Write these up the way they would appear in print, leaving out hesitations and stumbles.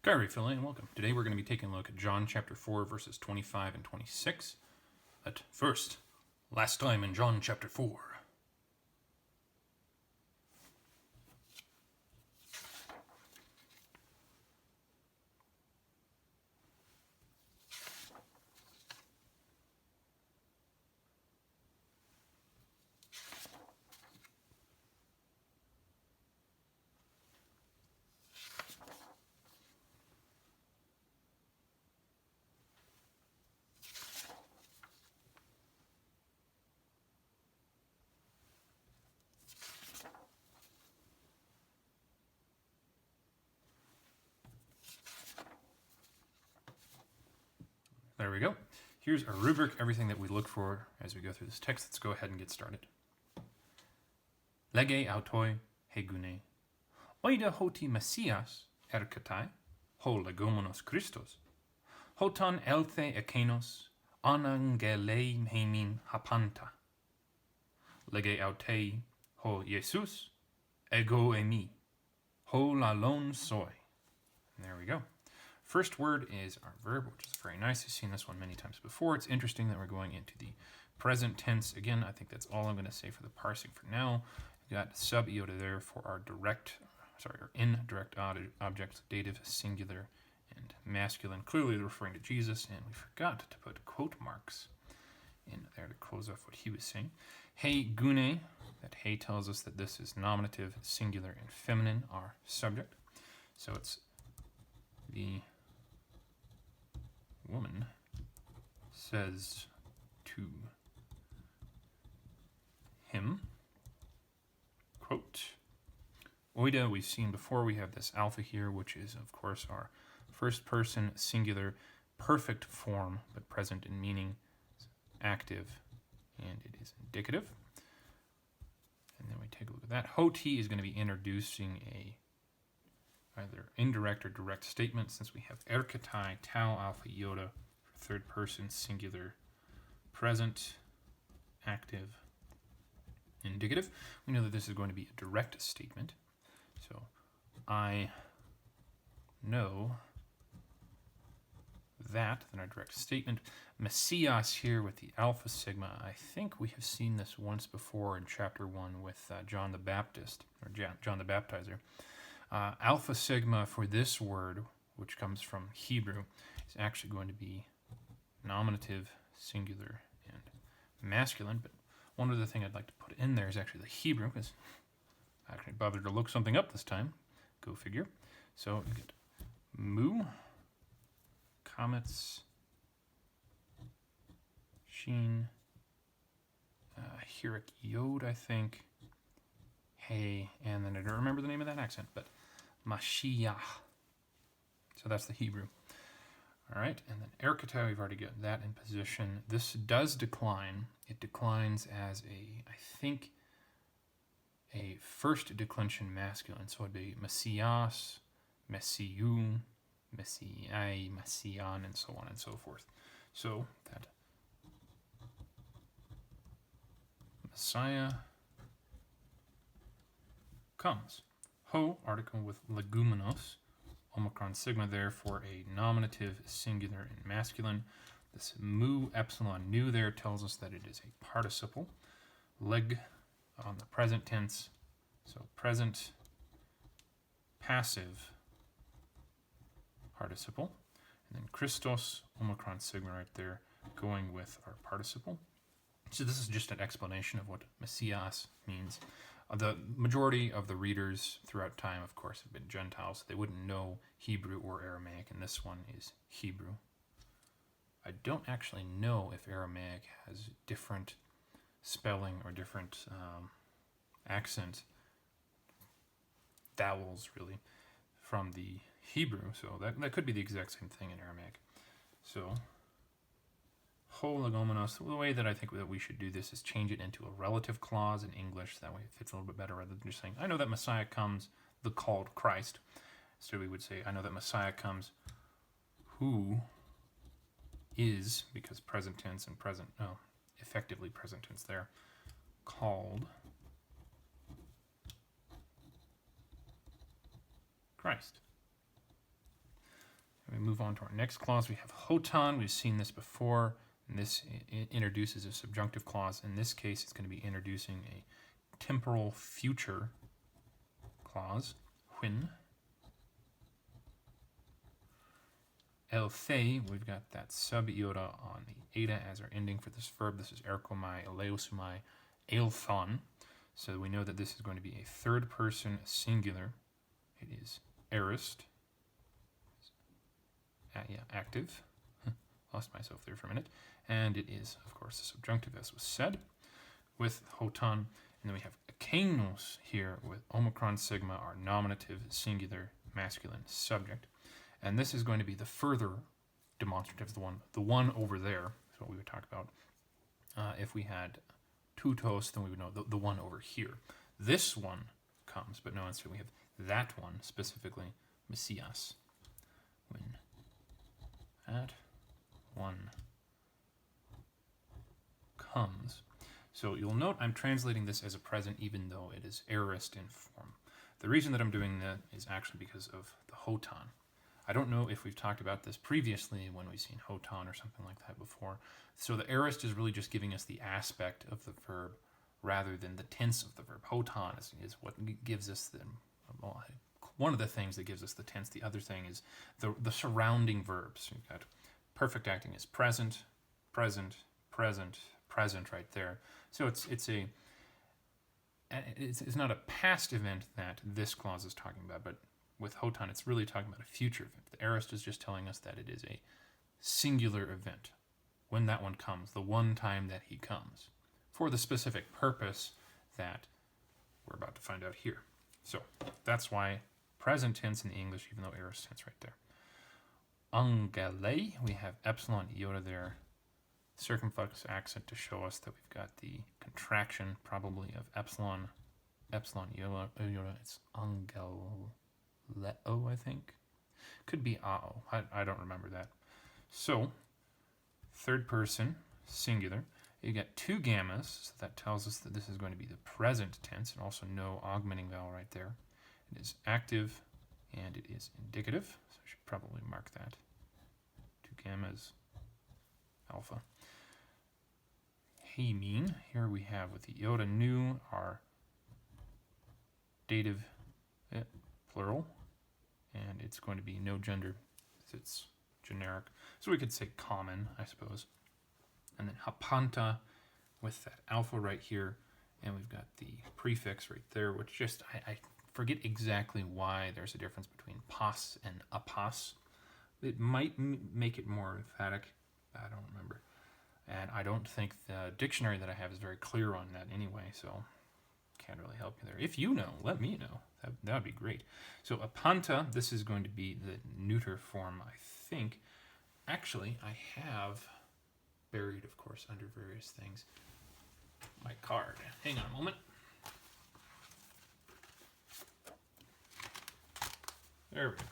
Howdy, Philly, and welcome. Today we're going to be taking a look at John chapter 4, verses 25 and 26. But first, last time in John chapter 4. There we go. Here's our rubric, everything that we look for as we go through this text. Let's go ahead and get started. Lege autoi hegune. Oida hoti messias erkatai, ho legomonos Christos. Hotan elthe ekenos, anangelei heimin hapanta. Lege autei ho Jesus, ego emi, ho lalon soi. And there we go. First word is our verb, which is very nice. You've seen this one many times before. It's interesting that we're going into the present tense. Again, I think that's all I'm going to say for the parsing for now. We've got sub iota there for our indirect objects, dative, singular, and masculine. Clearly referring to Jesus, and we forgot to put quote marks in there to close off what he was saying. Hey gune, that hey tells us that this is nominative, singular, and feminine, our subject. So it's the woman says to him, quote, oida we've seen before. We have this alpha here, which is, of course, our first person singular perfect form, but present in meaning, active, and it is indicative. And then we take a look at that. Hoti is going to be introducing a either indirect or direct statement, since we have erkatai, tau, alpha, iota, for third person, singular, present, active, indicative. We know that this is going to be a direct statement. So, I know that, then our direct statement. Messias here with the alpha sigma. I think we have seen this once before in chapter 1 with John the Baptist, or John the Baptizer. Alpha sigma for this word, which comes from Hebrew, is actually going to be nominative, singular, and masculine. But one other thing I'd like to put in there is actually the Hebrew, because I actually bothered to look something up this time. Go figure. So you get mu, comets, sheen, Hirik yod, I think, hey, and then I don't remember the name of that accent, but Mashiach. So that's the Hebrew. All right, and then erkatai, we've already got that in position. This does decline. It declines as I think, a first declension masculine. So it'd be Messias, Messiu, Messiai, Messian, and so on and so forth. So that Messiah comes. Ho, article with leguminos, omicron sigma there for a nominative, singular, and masculine. This mu, epsilon, nu there tells us that it is a participle. Leg on the present tense, so present, passive participle. And then Christos, omicron sigma right there, going with our participle. So this is just an explanation of what Messias means. The majority of the readers throughout time, of course, have been Gentiles. So they wouldn't know Hebrew or Aramaic, and this one is Hebrew. I don't actually know if Aramaic has different spelling or different accent vowels, really, from the Hebrew. So that could be the exact same thing in Aramaic. So ho legomenos, the way that I think that we should do this is change it into a relative clause in English. That way it fits a little bit better rather than just saying, I know that Messiah comes, the called Christ. So we would say, I know that Messiah comes, who is, because present tense and effectively present tense there, called Christ. We move on to our next clause. We have hoton. We've seen this before. And this introduces a subjunctive clause. In this case, it's going to be introducing a temporal future clause. When. Elthei, we've got that sub-iota on the eta as our ending for this verb. This is erkomai, eleusumai, elthon. So we know that this is going to be a third person singular. It is aorist. Active. Lost myself there for a minute. And it is, of course, the subjunctive, as was said, with hoton. And then we have akeinos here with omicron sigma, our nominative singular masculine subject. And this is going to be the further demonstrative, the one over there is what we would talk about. If we had tutos, then we would know the one over here. This one comes, but no, instead we have that one, specifically Messias. When that one comes. So you'll note I'm translating this as a present even though it is aorist in form. The reason that I'm doing that is actually because of the hoton. I don't know if we've talked about this previously when we've seen hoton or something like that before. So the aorist is really just giving us the aspect of the verb rather than the tense of the verb. Hoton is what gives us one of the things that gives us the tense. The other thing is the surrounding verbs. You've got perfect acting is present, present, present, present right there. So it's not a past event that this clause is talking about, but with hoton, it's really talking about a future event. The aorist is just telling us that it is a singular event. When that one comes, the one time that he comes, for the specific purpose that we're about to find out here. So that's why present tense in the English, even though aorist tense right there. Angele, we have epsilon iota there, circumflex accent to show us that we've got the contraction probably of epsilon iota. It's angel. Leo, I think. Could be ao. I don't remember that. So, third person, singular. You get two gammas, so that tells us that this is going to be the present tense, and also no augmenting vowel right there. It is active, and it is indicative, so I should probably mark that. Two gammas, alpha. Heimin, here we have with the iota nu, our dative, plural. And it's going to be no gender, it's generic. So we could say common, I suppose. And then hapanta with that alpha right here. And we've got the prefix right there, which just, I forget exactly why there's a difference between pas and apas. It might make it more emphatic. I don't remember. And I don't think the dictionary that I have is very clear on that anyway, so can't really help you there. If you know, let me know. That would be great. So apanta, this is going to be the neuter form, I think. Actually, I have buried, of course, under various things, my card. Hang on a moment. There we go.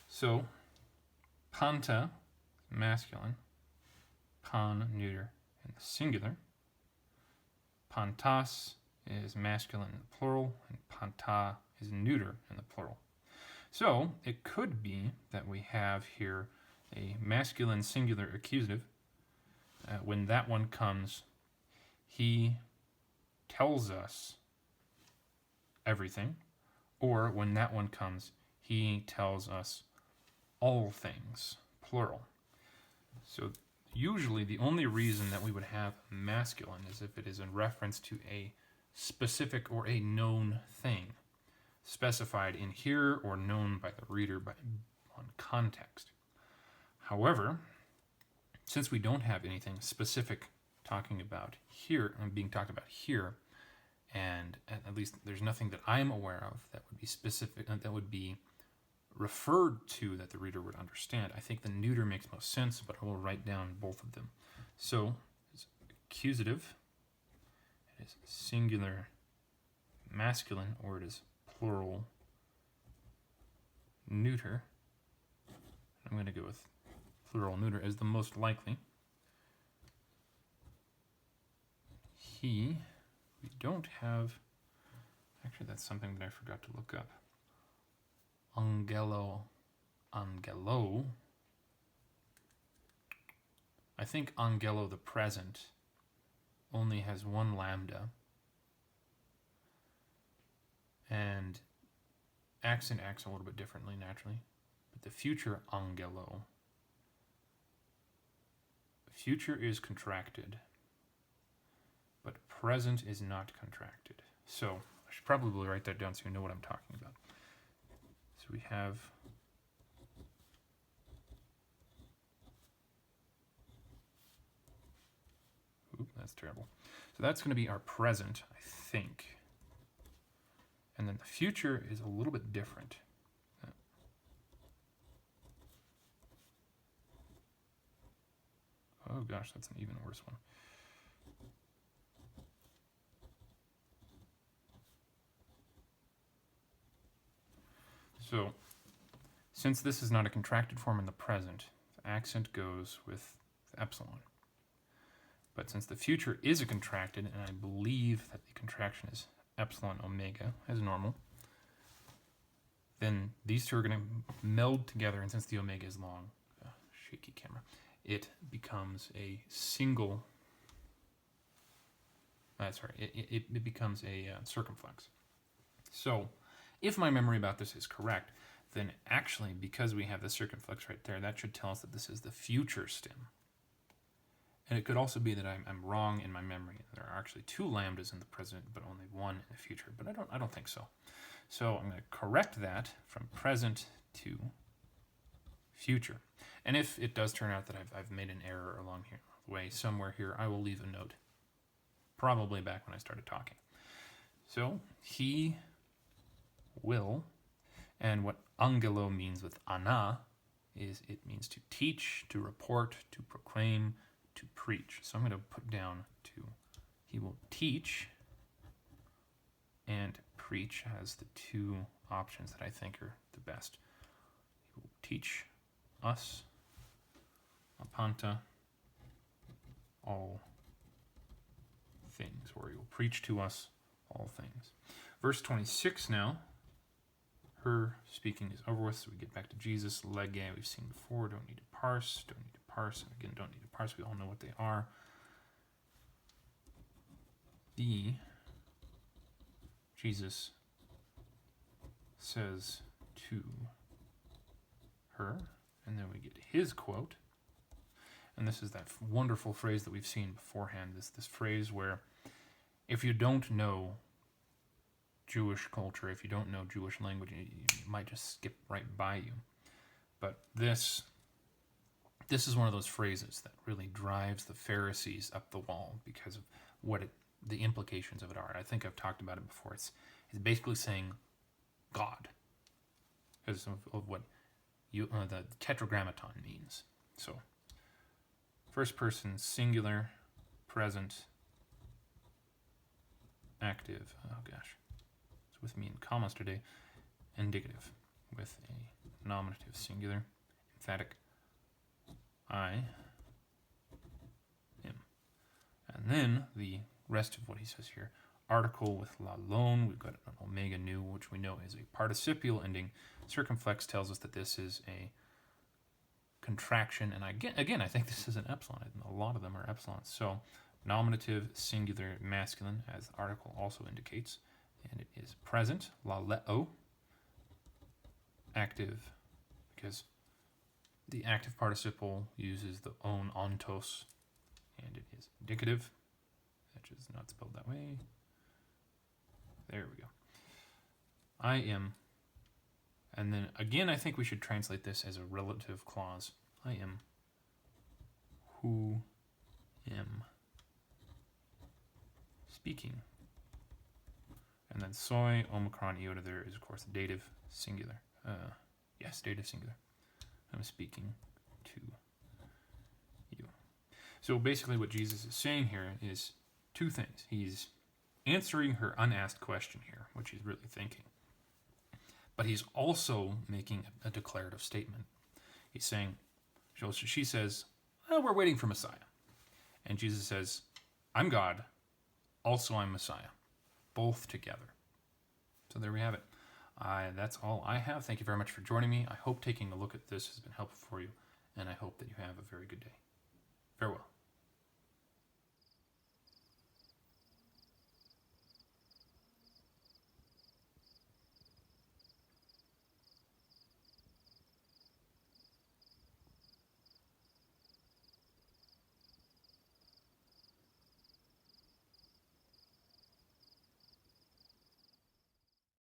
So, panta, masculine, pan, neuter, in the singular. Pantas is masculine in the plural, and panta is neuter in the plural. So it could be that we have here a masculine singular accusative. When that one comes, he tells us everything, or when that one comes, he tells us all things, plural. So usually the only reason that we would have masculine is if it is in reference to a specific or a known thing specified in here or known by the reader on context. However, since we don't have anything specific talking about here and being talked about here, and at least there's nothing that I'm aware of that would be specific, that would be referred to that the reader would understand, I think the neuter makes most sense, but I will write down both of them. So it's accusative, it is singular masculine, or it is plural neuter. I'm going to go with plural neuter as the most likely. He, we don't have, actually that's something that I forgot to look up. Angelo, angelo. I think angelo, the present, only has one lambda. And accent acts a little bit differently, naturally. But the future angelo, future is contracted, but present is not contracted. So I should probably write that down so you know what I'm talking about. So we have oop, that's terrible. So that's going to be our present, I think. And then the future is a little bit different. Oh gosh, that's an even worse one. So, since this is not a contracted form in the present, the accent goes with epsilon. But since the future is a contracted, and I believe that the contraction is epsilon omega as normal, then these two are going to meld together, and since the omega is long, shaky camera, it becomes a single, it becomes a circumflex. So, if my memory about this is correct, then actually, because we have the circumflex right there, that should tell us that this is the future stem. And it could also be that I'm wrong in my memory. There are actually two lambdas in the present, but only one in the future. But I don't think so. So I'm going to correct that from present to future. And if it does turn out that I've made an error along here, the way somewhere here, I will leave a note. Probably back when I started talking. So he will, and what angelo means with ana is it means to teach, to report, to proclaim, to preach. So I'm going to put down he will teach and preach as the two options that I think are the best. He will teach us, apanta, all things, or he will preach to us all things. Verse 26 now, her speaking is over with, so we get back to Jesus, lege, we've seen before, don't need to parse, and again, don't need to parse, we all know what they are. Jesus says to her, and then we get his quote, and this is that wonderful phrase that we've seen beforehand, this phrase where if you don't know Jewish culture, if you don't know Jewish language, you might just skip right by you. But this is one of those phrases that really drives the Pharisees up the wall because of what the implications of it are. I think I've talked about it before. It's basically saying God, because of what the tetragrammaton means. So, first person singular, present, active. Oh gosh, it's with me in commas today. Indicative with a nominative singular, emphatic. I am. And then the rest of what he says here, article with la lone, we've got an omega nu, which we know is a participial ending. Circumflex tells us that this is a contraction, and again, I think this is an epsilon. A lot of them are epsilons. So nominative, singular, masculine, as the article also indicates, and it is present, la leo, active, because the active participle uses the on ontos, and it is indicative, which is not spelled that way. There we go. I am, and then again, I think we should translate this as a relative clause. I am who am speaking. And then soy, omicron, iota there is, of course, dative singular. Yes, dative singular. I'm speaking to you. So basically what Jesus is saying here is two things. He's answering her unasked question here, which he's really thinking. But he's also making a declarative statement. He's saying, so she says, oh, we're waiting for Messiah. And Jesus says, I'm God, also I'm Messiah. Both together. So there we have it. That's all I have. Thank you very much for joining me. I hope taking a look at this has been helpful for you, and I hope that you have a very good day. Farewell.